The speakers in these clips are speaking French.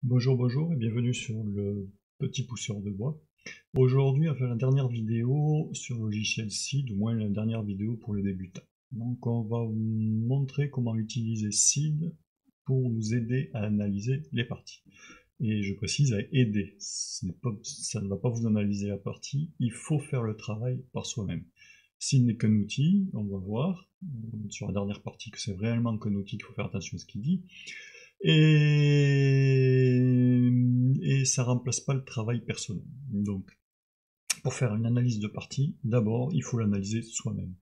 Bonjour, bonjour et bienvenue sur le petit pousseur de bois. Aujourd'hui, on va faire la dernière vidéo sur le logiciel Seed, ou moins la dernière vidéo pour les débutants. Donc on va vous montrer comment utiliser Seed pour nous aider à analyser les parties. Et je précise à aider, ça ne va pas vous analyser la partie, il faut faire le travail par soi-même. Seed n'est qu'un outil, on va voir sur la dernière partie que c'est réellement qu'un outil qu'il faut faire attention à ce qu'il dit. Et ça remplace pas le travail personnel. Donc, pour faire une analyse de partie, d'abord, il faut l'analyser soi-même.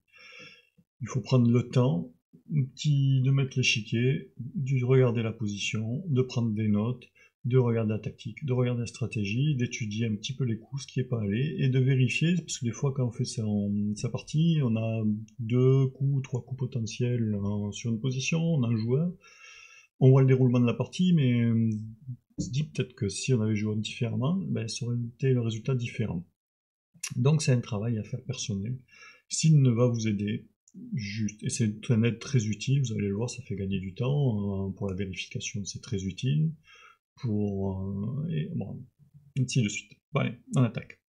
Il faut prendre le temps de mettre l'échiquier, de regarder la position, de prendre des notes, de regarder la tactique, de regarder la stratégie, d'étudier un petit peu les coups, ce qui n'est pas allé, et de vérifier, parce que des fois quand on fait sa partie, on a 2 coups, 3 coups potentiels sur une position, on en joue un, on voit le déroulement de la partie, mais on se dit peut-être que si on avait joué différemment, ben, ça aurait été le résultat différent. Donc c'est un travail à faire personnel. S'il ne va vous aider, juste, et c'est une aide très utile, vous allez le voir, ça fait gagner du temps, pour la vérification c'est très utile, et bon, ainsi de suite. Bon, allez, on attaque.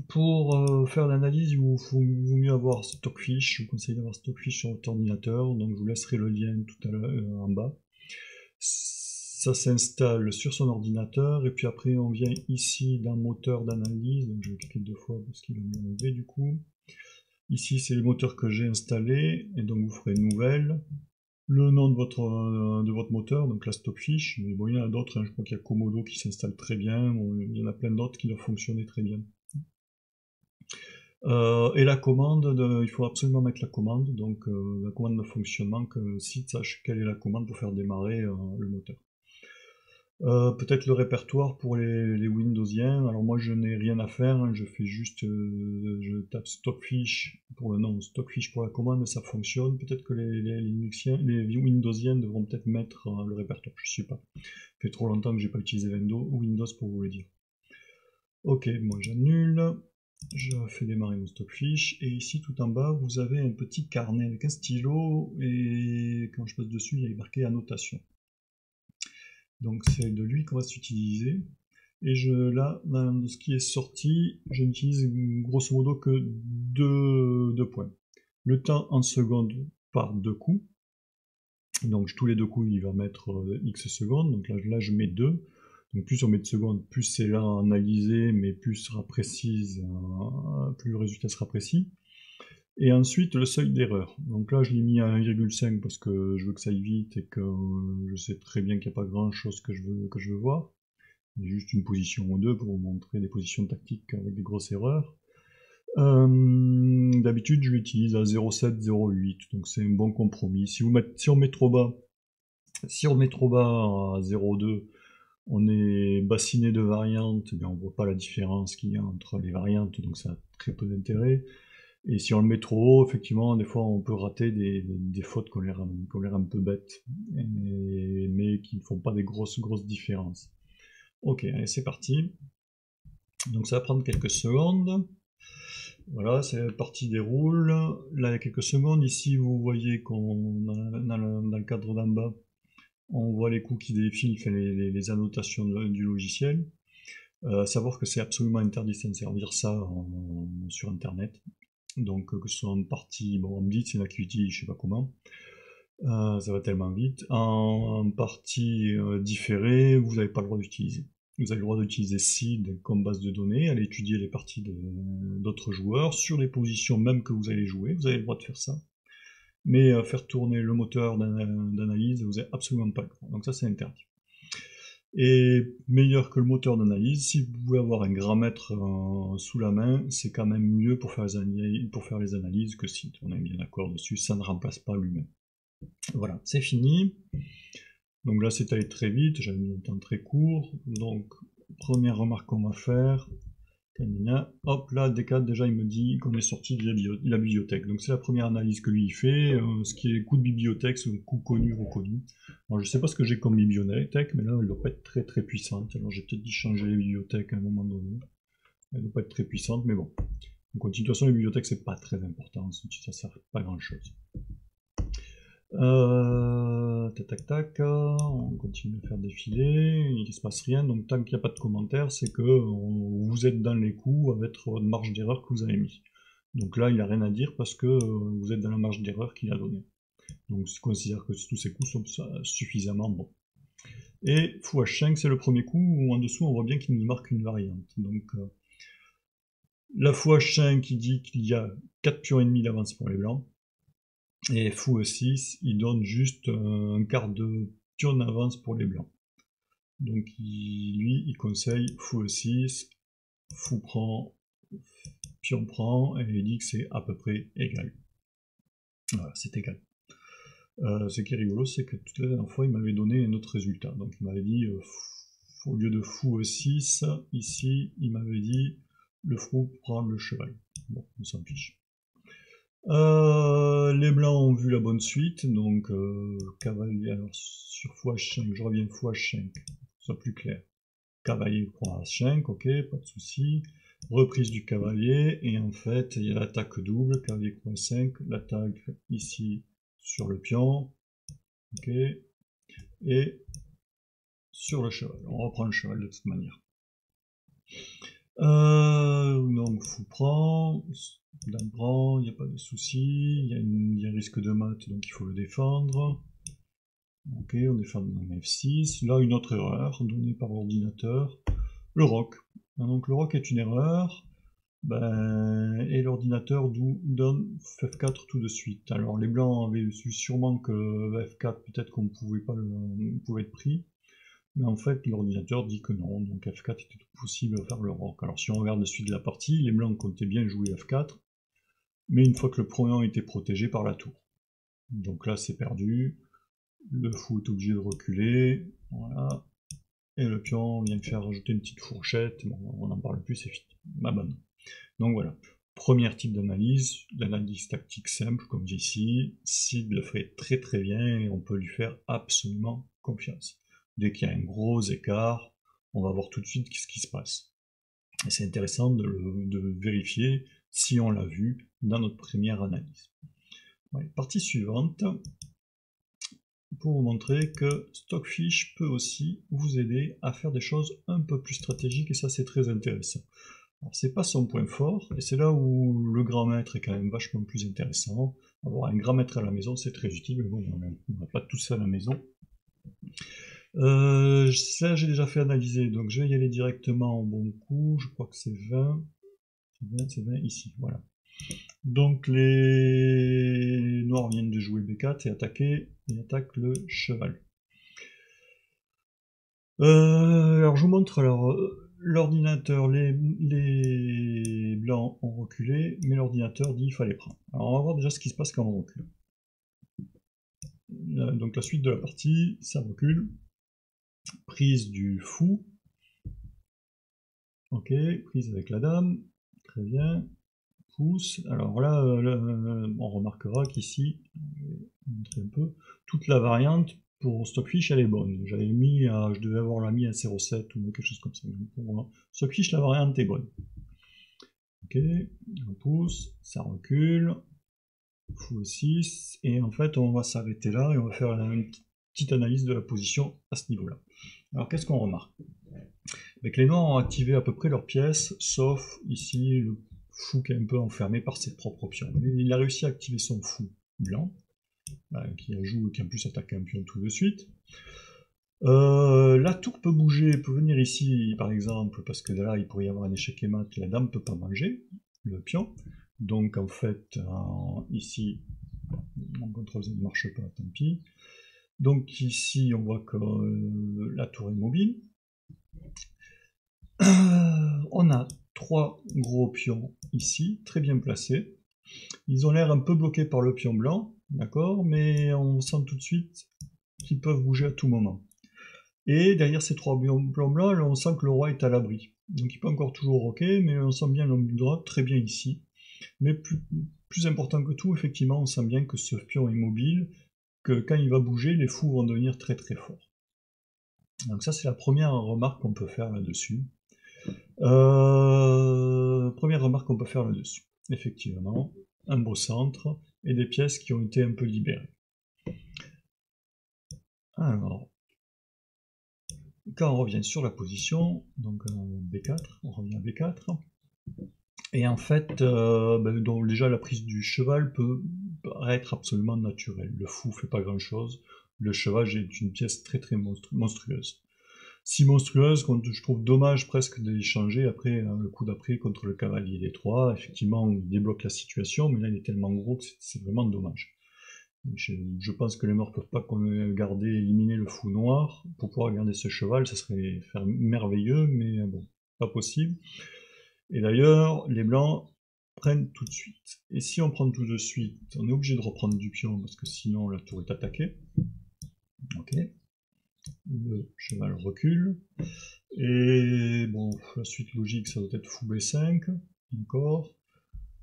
Pour faire l'analyse, il vaut mieux avoir Stockfish. Je vous conseille d'avoir Stockfish sur votre ordinateur, donc je vous laisserai le lien tout à l'heure en bas. Ça s'installe sur son ordinateur, et puis après on vient ici dans moteur d'analyse, donc je vais cliquer 2 fois parce qu'il va me l'enlever du coup. Ici c'est le moteur que j'ai installé, et donc vous ferez nouvelle, le nom de votre moteur, donc la Stockfish, mais bon il y en a d'autres, hein. Je crois qu'il y a Komodo qui s'installe très bien, bon, il y en a plein d'autres qui doivent fonctionner très bien. Et la commande, il faut absolument mettre la commande, donc la commande de fonctionnement, que Seed sache quelle est la commande pour faire démarrer le moteur. Peut-être le répertoire pour les Windowsiens, alors moi je n'ai rien à faire, hein. Je fais juste, je tape Stockfish pour le nom, Stockfish pour la commande, ça fonctionne. Peut-être que les Windowsiens devront peut-être mettre le répertoire, je sais pas. Ça fait trop longtemps que j'ai pas utilisé Windows pour vous le dire. Ok, moi j'annule. Je fais démarrer mon Stockfish, et ici tout en bas vous avez un petit carnet avec un stylo, et quand je passe dessus il y a marqué annotation. Donc c'est de lui qu'on va s'utiliser. Et là, dans ce qui est sorti, je n'utilise grosso modo que deux points. Le temps en secondes par 2 coups. Donc tous les 2 coups il va mettre X secondes, donc là je mets 2. Donc plus on met de secondes, plus c'est là à analyser, mais plus sera précise, plus le résultat sera précis. Et ensuite le seuil d'erreur. Donc là je l'ai mis à 1,5 parce que je veux que ça aille vite et que je sais très bien qu'il n'y a pas grand chose que je veux voir. Juste une position ou deux pour vous montrer des positions tactiques avec des grosses erreurs. D'habitude je l'utilise à 0,7, 0,8, donc c'est un bon compromis. Si on met trop bas à 0,2, on est bassiné de variantes, et bien on voit pas la différence qu'il y a entre les variantes, donc ça a très peu d'intérêt. Et si on le met trop haut, effectivement, des fois on peut rater des fautes qui ont l'air un peu bêtes, mais qui ne font pas des grosses différences. Ok, allez, c'est parti. Donc ça va prendre quelques secondes. Voilà, c'est la partie déroule. Là, il y a quelques secondes. Ici, vous voyez qu'on dans le cadre d'en bas, on voit les coups qui défilent, les annotations du logiciel. Savoir que c'est absolument interdit de s'en servir ça sur Internet. Donc que ce soit en partie, bon, en blitz, il y en a qui utilisent, je sais pas comment. Ça va tellement vite. En partie différée, vous n'avez pas le droit d'utiliser. Vous avez le droit d'utiliser Seed comme base de données, aller étudier les parties d'autres joueurs sur les positions même que vous allez jouer, vous avez le droit de faire ça. Mais faire tourner le moteur d'analyse, vous n'avez absolument pas le droit. Donc ça c'est interdit. Et meilleur que le moteur d'analyse, si vous pouvez avoir un grammaire sous la main, c'est quand même mieux pour faire les analyses que Seed. On est bien d'accord dessus, ça ne remplace pas lui-même. Voilà, c'est fini. Donc là c'est allé très vite, j'avais mis un temps très court. Donc première remarque qu'on va faire, hop là D4 déjà il me dit qu'on est sorti de la bibliothèque. Donc c'est la première analyse que lui il fait, ce qui est coup de bibliothèque, c'est un coup connu, reconnu. Alors je sais pas ce que j'ai comme bibliothèque, mais là elle doit pas être très puissante. Alors j'ai peut-être dû changer les bibliothèques à un moment donné. Elle doit pas être très puissante, mais bon. Donc de toute façon les bibliothèques c'est pas très important, ça sert pas à grand chose. tac, tac, tac, on continue à faire défiler, il ne se passe rien, donc tant qu'il n'y a pas de commentaire, c'est que vous êtes dans les coups avec votre marge d'erreur que vous avez mis. Donc là, il n'a rien à dire parce que vous êtes dans la marge d'erreur qu'il a donnée. Donc je considère que tous ces coups sont suffisamment bons. Et fou H5, c'est le premier coup où en dessous on voit bien qu'il nous marque une variante. Donc la fou H5 qui dit qu'il y a 4 pions et demi d'avance pour les blancs. Et fou E6, il donne juste un quart de pion d'avance pour les blancs. Donc lui, il conseille fou E6, fou prend, pion prend, et il dit que c'est à peu près égal. Voilà, c'est égal. Ce qui est rigolo, c'est que toute la dernière fois, il m'avait donné un autre résultat. Donc il m'avait dit, au lieu de fou E6, ici, il m'avait dit, le fou prend le cheval. Bon, on s'en fiche. Les blancs ont vu la bonne suite, donc cavalier, alors sur fou H5, je reviens fou H5, soit plus clair. Cavalier prend H5, ok, pas de souci. Reprise du cavalier, et en fait, il y a l'attaque double, cavalier prend 5, l'attaque ici sur le pion, ok, et sur le cheval. On reprend le cheval de toute manière. Donc fou prend, dame prend, il n'y a pas de souci, il y a un risque de mat, donc il faut le défendre. Ok, on défend en F6. Là, une autre erreur donnée par l'ordinateur. Le roc. Donc le roc est une erreur. Et l'ordinateur donne F4 tout de suite. Alors les blancs avaient su sûrement que F4, peut-être qu'on pouvait être pris. Mais en fait, l'ordinateur dit que non, donc F4 était tout possible à faire le roc. Alors si on regarde la suite de la partie, les blancs comptaient bien jouer F4, mais une fois que le pion était protégé par la tour. Donc là, c'est perdu. Le fou est obligé de reculer, voilà. Et le pion vient de faire rajouter une petite fourchette, bon, on n'en parle plus, c'est fini. M'abonne. Donc voilà. Premier type d'analyse, l'analyse tactique simple, comme dit ici. Sid le fait très très bien et on peut lui faire absolument confiance. Dès qu'il y a un gros écart, on va voir tout de suite ce qui se passe. Et c'est intéressant de vérifier si on l'a vu dans notre première analyse. Ouais, partie suivante, pour vous montrer que Stockfish peut aussi vous aider à faire des choses un peu plus stratégiques, et ça c'est très intéressant. Alors c'est pas son point fort, et c'est là où le grand maître est quand même vachement plus intéressant. Avoir un grand maître à la maison c'est très utile, mais bon, on n'a pas tout ça à la maison. Ça j'ai déjà fait analyser, donc je vais y aller directement en bon coup, je crois que c'est 20, c'est 20 ici, voilà. Donc les noirs viennent de jouer B4 et attaquer, et attaquent le cheval. Alors je vous montre, alors l'ordinateur, les blancs ont reculé, mais l'ordinateur dit qu'il fallait prendre. Alors on va voir déjà ce qui se passe quand on recule. Donc la suite de la partie, ça recule. Prise du fou. Ok, prise avec la dame, très bien. Pouce. Alors là, on remarquera qu'ici, je vais montrer un peu, toute la variante pour Stockfish elle est bonne. J'avais mis à, je devais avoir la mis à 0,7 ou quelque chose comme ça. Donc pour Stockfish la variante est bonne. Ok, on pousse, ça recule, fou 6, et en fait on va s'arrêter là et on va faire une petite analyse de la position à ce niveau-là. Alors qu'est-ce qu'on remarque? Que les noirs ont activé à peu près leurs pièces, sauf ici le fou qui est un peu enfermé par ses propres pions. Il a réussi à activer son fou blanc, qui joue et qui en plus attaque un pion tout de suite. La tour peut bouger, peut venir ici par exemple, parce que là il pourrait y avoir un échec et mat, la dame peut pas manger le pion. Donc en fait, ici, mon contrôle Z ne marche pas, tant pis. Donc ici on voit que la tour est mobile. On a 3 gros pions ici, très bien placés. Ils ont l'air un peu bloqués par le pion blanc, d'accord, mais on sent tout de suite qu'ils peuvent bouger à tout moment. Et derrière ces 3 pions blancs, on sent que le roi est à l'abri. Donc il peut encore toujours roquer, mais on sent bien l'homme droit très bien ici. Mais plus important que tout, effectivement, on sent bien que ce pion est mobile, que quand il va bouger, les fous vont devenir très très forts. Donc ça c'est la première remarque qu'on peut faire là-dessus. Première remarque qu'on peut faire là-dessus. Effectivement, un beau centre et des pièces qui ont été un peu libérées. Alors, quand on revient sur la position, donc B4, on revient à B4, et en fait, donc déjà la prise du cheval peut paraître absolument naturelle. Le fou fait pas grand chose, le cheval est une pièce très très monstrueuse. Si monstrueuse qu'on je trouve dommage presque de l'échanger après, le coup d'après contre le cavalier D3, effectivement il débloque la situation, mais là il est tellement gros que c'est vraiment dommage. Je pense que les morts peuvent pas garder, éliminer le fou noir. Pour pouvoir garder ce cheval, ça serait faire merveilleux, mais bon, pas possible. Et d'ailleurs, les blancs prennent tout de suite. Et si on prend tout de suite, on est obligé de reprendre du pion, parce que sinon la tour est attaquée. Ok. Le cheval recule. Et bon, la suite logique, ça doit être fou B5. Encore.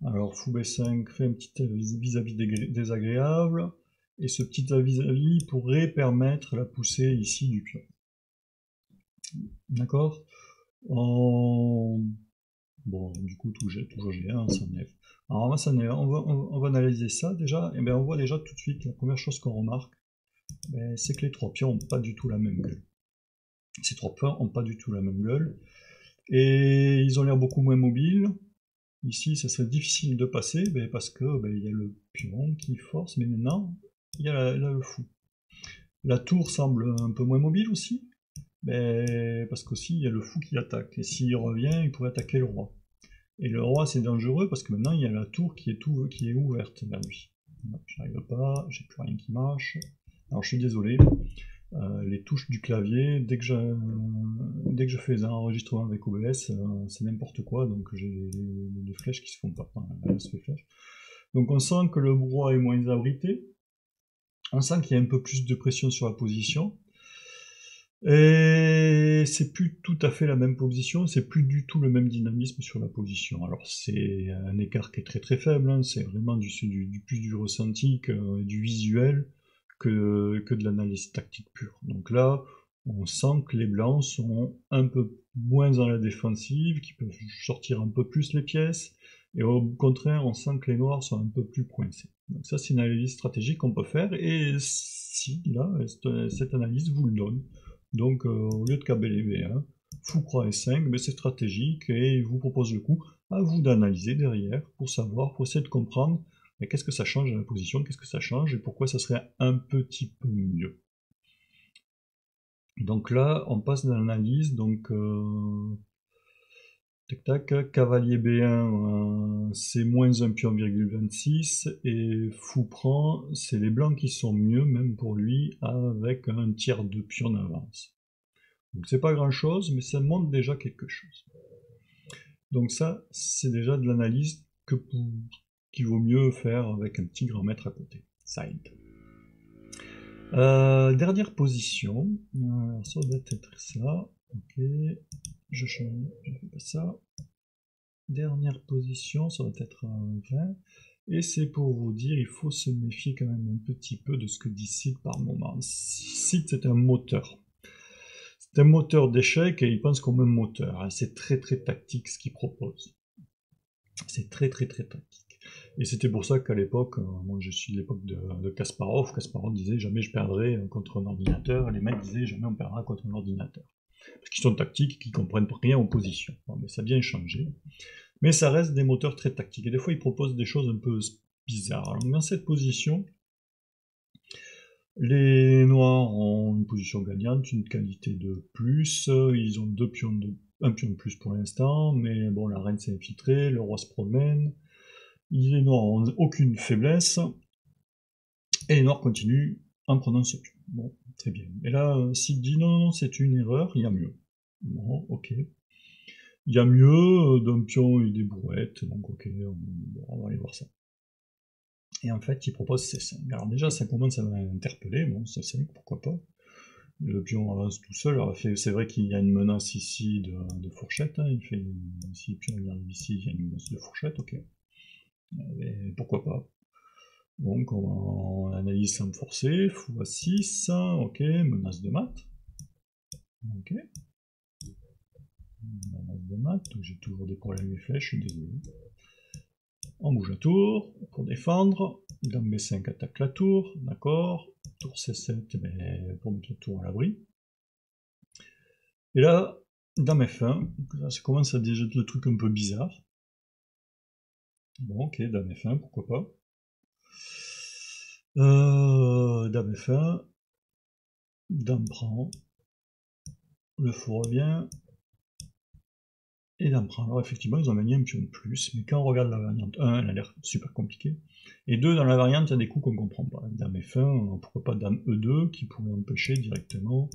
Alors fou B5 fait un petit vis-à-vis désagréable. Et ce petit vis-à-vis pourrait permettre la poussée ici du pion. D'accord. Bon, du coup, toujours G1, ça enlève. Alors on va analyser ça déjà. Et bien on voit déjà tout de suite, la première chose qu'on remarque, c'est que les trois pions n'ont pas du tout la même gueule. Ces trois pions n'ont pas du tout la même gueule. Et ils ont l'air beaucoup moins mobiles. Ici, ça serait difficile de passer, parce que il y a le pion qui force, mais maintenant, il y a là le fou. La tour semble un peu moins mobile aussi, parce qu'aussi il y a le fou qui attaque. Et s'il revient, il pourrait attaquer le roi. Et le roi, c'est dangereux parce que maintenant, il y a la tour qui est ouverte vers lui. J'arrive pas, j'ai plus rien qui marche. Alors je suis désolé, les touches du clavier, dès que je fais un enregistrement avec OBS, c'est n'importe quoi, donc j'ai les flèches qui se font pas. Donc on sent que le roi est moins abrité, on sent qu'il y a un peu plus de pression sur la position, et c'est plus tout à fait la même position, c'est plus du tout le même dynamisme sur la position. Alors c'est un écart qui est très très faible, hein, c'est vraiment plus du ressenti et du visuel que de l'analyse tactique pure. Donc là, on sent que les blancs sont un peu moins dans la défensive, qu'ils peuvent sortir un peu plus les pièces, et au contraire, on sent que les noirs sont un peu plus coincés. Donc ça, c'est une analyse stratégique qu'on peut faire, et si, là, cette analyse vous le donne. Donc, au lieu de cabeler B1, fou croix S5, c'est stratégique, et il vous propose le coup, à vous d'analyser derrière, pour savoir, pour essayer de comprendre qu'est-ce que ça change dans la position, qu'est-ce que ça change, et pourquoi ça serait un petit peu mieux. Donc là, on passe dans l'analyse, donc tac tac, cavalier B1, c'est moins un pion, 26, et fou prend, c'est les blancs qui sont mieux, même pour lui, avec un tiers de pion d'avance. Donc c'est pas grand chose, mais ça montre déjà quelque chose. Donc ça, c'est déjà de l'analyse qu'il vaut mieux faire avec un petit grand maître à côté. Side. Dernière position, ça doit être ça, ok, je change, je fais pas ça. Dernière position, ça doit être un 20, et c'est pour vous dire, il faut se méfier quand même un petit peu de ce que dit Sid par moment. Sid, c'est un moteur. C'est un moteur d'échecs et il pense comme un moteur, hein. C'est très très tactique ce qu'il propose. C'est très très très tactique. Et c'était pour ça qu'à l'époque, moi je suis de l'époque de Kasparov, Kasparov disait jamais je perdrai contre un ordinateur, et les mecs disaient jamais on perdra contre un ordinateur. Parce qu'ils sont tactiques, qu'ils comprennent rien en position. Bon, mais ça a bien changé. Mais ça reste des moteurs très tactiques, et des fois ils proposent des choses un peu bizarres. Alors dans cette position, les noirs ont une position gagnante, une qualité de plus, ils ont un pion de plus pour l'instant, mais bon, la reine s'est infiltrée, le roi se promène, les noirs n'ont aucune faiblesse, et les noirs continuent en prenant ce pion. Bon, très bien. Et là, s'il dit non, c'est une erreur, il y a mieux. Bon, ok. Il y a mieux d'un pion et des brouettes, donc ok, on va aller voir ça. Et en fait, il propose C5. Alors déjà, ça commence à m'interpeller, bon, C5, pourquoi pas. Le pion avance tout seul, alors c'est vrai qu'il y a une menace ici de fourchette, hein. Si le pion arrive ici, il y a une menace de fourchette, ok. Mais pourquoi pas. Donc on analyse sans me forcer, fou à 6, ok, menace de mat. Ok. Menace de mat, donc j'ai toujours des problèmes avec les flèches, je suis désolé. On bouge la tour pour défendre. Dame B5 attaque la tour, d'accord. Tour C7, mais pour mettre la tour à l'abri. Et là, Dame F1, là, ça commence à déjà être le truc un peu bizarre. Bon, ok, Dame F1, pourquoi pas. Dame F1, Dame prend, le fou revient, et Dame prend. Alors effectivement, ils ont gagné un pion de plus, mais quand on regarde la variante 1, elle a l'air super compliquée. Et 2, dans la variante, il y a des coups qu'on comprend pas. Dame F1, pourquoi pas Dame E2, qui pourrait empêcher directement.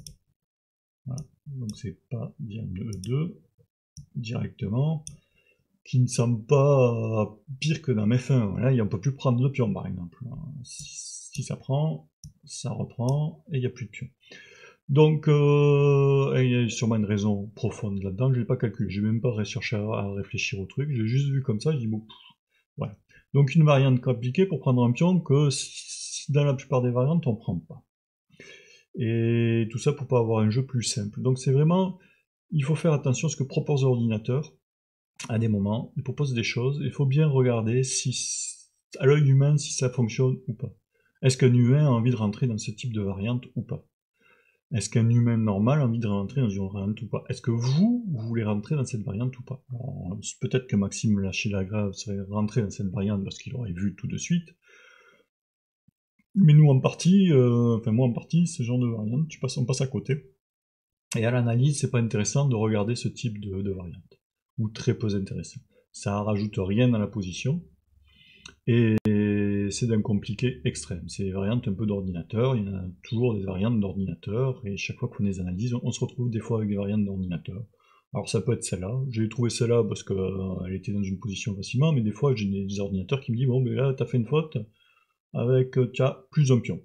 Voilà. Donc c'est pas Dame E2, directement, qui ne semble pas pire que Dame F1. Là, on peut plus prendre de pion, par exemple. Si ça prend, ça reprend, et il n'y a plus de pion. Donc, il y a sûrement une raison profonde là-dedans, je l'ai pas calculé, j'ai même pas cherché à réfléchir au truc, j'ai juste vu comme ça, je dis bon, voilà. Donc une variante compliquée pour prendre un pion que dans la plupart des variantes on prend pas. Et tout ça pour pas avoir un jeu plus simple. Donc c'est vraiment, il faut faire attention à ce que propose l'ordinateur à des moments, il propose des choses, il faut bien regarder si, à l'œil humain, si ça fonctionne ou pas. Est-ce qu'un humain a envie de rentrer dans ce type de variante ou pas? Est-ce qu'un humain normal a envie de rentrer dans une variante ou pas? Est-ce que vous voulez rentrer dans cette variante ou pas? Peut-être que Maxime Lachelagrave serait rentré dans cette variante parce qu'il aurait vu tout de suite. Mais nous en partie, enfin moi en partie, ce genre de variante, on passe à côté. Et à l'analyse, c'est pas intéressant de regarder ce type de variante. Ou très peu intéressant. Ça rajoute rien à la position. Et c'est d'un compliqué extrême. C'est des variantes un peu d'ordinateur, il y en a toujours des variantes d'ordinateur, et chaque fois qu'on les analyse, on se retrouve des fois avec des variantes d'ordinateur. Alors ça peut être celle-là, j'ai trouvé celle-là parce qu'elle était dans une position facilement, mais des fois j'ai des ordinateurs qui me disent bon mais là t'as fait une faute avec plus un pion.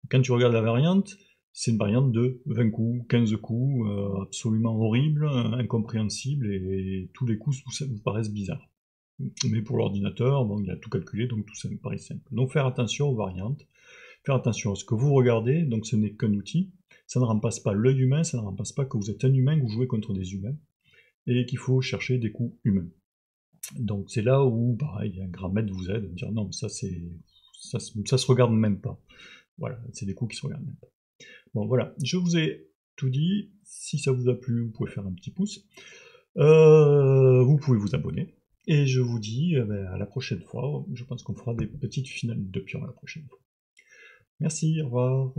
Quand tu regardes la variante, c'est une variante de 20 coups, 15 coups, absolument horrible, incompréhensible, et tous les coups vous paraissent bizarres. Mais pour l'ordinateur, bon, il a tout calculé, donc tout ça me paraît simple. Donc faire attention aux variantes, faire attention à ce que vous regardez, donc ce n'est qu'un outil, ça ne remplace pas l'œil humain, ça ne remplace pas que vous êtes un humain, que vous jouez contre des humains, et qu'il faut chercher des coups humains. Donc c'est là où, pareil, un grand maître vous aide à dire non, mais ça se regarde même pas. Voilà, c'est des coups qui se regardent même pas. Bon voilà, je vous ai tout dit, si ça vous a plu, vous pouvez faire un petit pouce. Vous pouvez vous abonner. Et je vous dis à la prochaine fois, je pense qu'on fera des petites finales de pions la prochaine fois. Merci, au revoir.